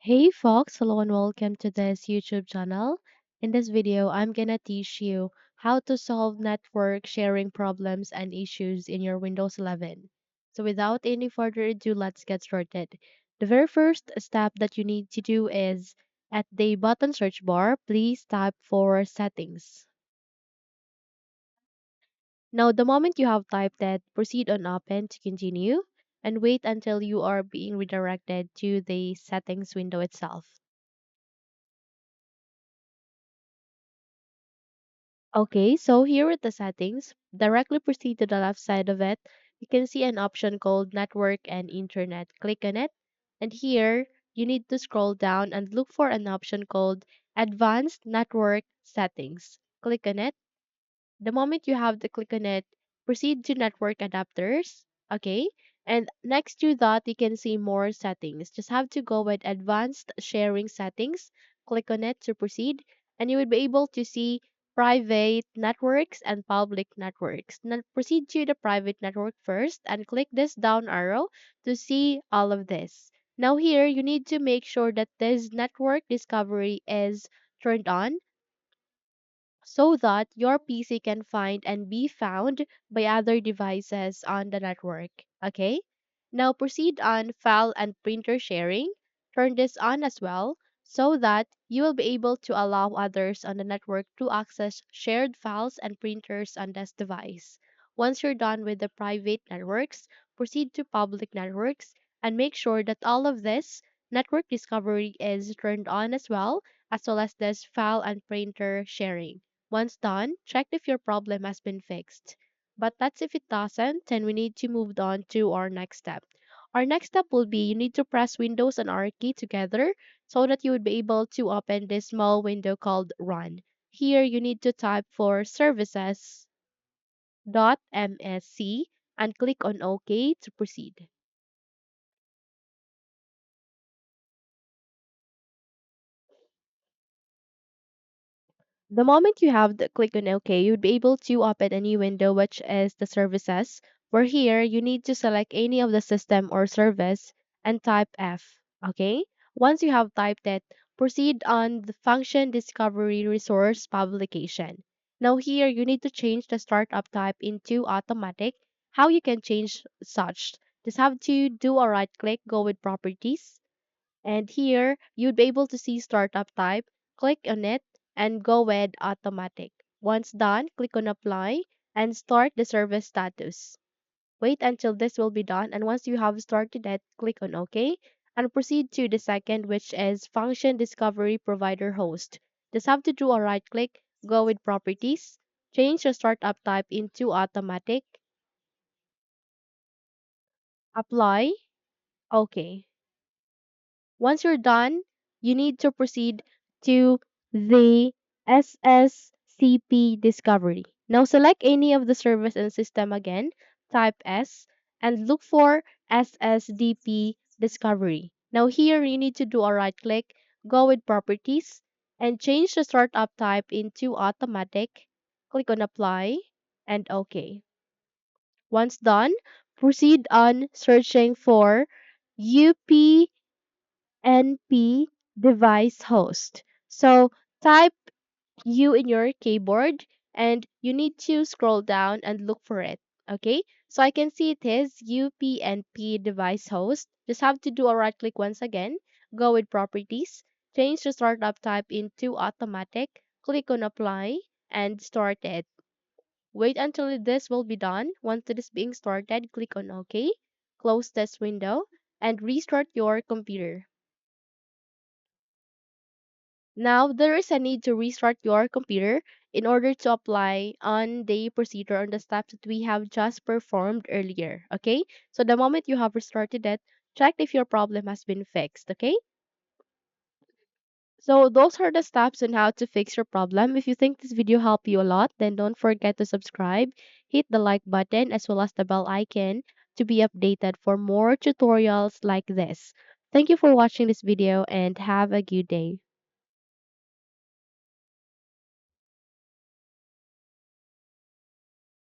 Hey folks, hello and welcome to this YouTube channel. In this video, I'm gonna teach you how to solve network sharing problems and issues in your Windows 11. So without any further ado, let's get started. The very first step that you need to do is at the bottom search bar, please type for settings. Now, the moment you have typed that, proceed on open to continue and wait until you are being redirected to the settings window itself. Okay, so here at the settings, directly proceed to the left side of it. You can see an option called Network and Internet. Click on it. And here, you need to scroll down and look for an option called Advanced Network Settings. Click on it. The moment you have to click on it, proceed to network adapters. Okay. And next to that, you can see more settings. Just have to go with advanced sharing settings. Click on it to proceed. And you will be able to see private networks and public networks. Now proceed to the private network first and click this down arrow to see all of this. Now here, you need to make sure that this network discovery is turned on so that your PC can find and be found by other devices on the network. Okay? Now proceed on file and printer sharing. Turn this on as well so that you will be able to allow others on the network to access shared files and printers on this device. Once you're done with the private networks, proceed to public networks and make sure that all of this network discovery is turned on as well as this file and printer sharing. Once done, check if your problem has been fixed. But that's if it doesn't, then we need to move on to our next step. Our next step will be you need to press Windows and R key together so that you would be able to open this small window called Run. Here you need to type for services.msc and click on OK to proceed. The moment you have the click on OK, you'd be able to open a new window, which is the services, where here you need to select any of the system or service and type F. Okay? Once you have typed it, proceed on the function discovery resource publication. Now here you need to change the startup type into automatic. How you can change such? Just have to do a right click, go with properties, and here, you'd be able to see startup type. Click on it and go with automatic. Once done, click on apply and start the service status. Wait until this will be done, and once you have started it, click on OK and proceed to the second, which is function discovery provider host. Just have to do a right click, go with properties, change the startup type into automatic, apply, OK. Once you're done, you need to proceed to the SSCP discovery. Now select any of the service and system again, type S, and look for SSDP discovery. Now here you need to do a right click, go with properties, and change the startup type into automatic. Click on apply and OK. Once done, proceed on searching for UP NP device host. So type U in your keyboard and you need to scroll down and look for it. Okay, so I can see it is UPnP device host. Just have to do a right click once again, go with properties, change the startup type into automatic, click on apply, and start it. Wait until this will be done. Once it is being started, click on OK, close this window, and restart your computer. Now, there is a need to restart your computer in order to apply on the procedure on the steps that we have just performed earlier. Okay? So, the moment you have restarted it, check if your problem has been fixed. Okay? So, those are the steps on how to fix your problem. If you think this video helped you a lot, then don't forget to subscribe, hit the like button as well as the bell icon to be updated for more tutorials like this. Thank you for watching this video and have a good day.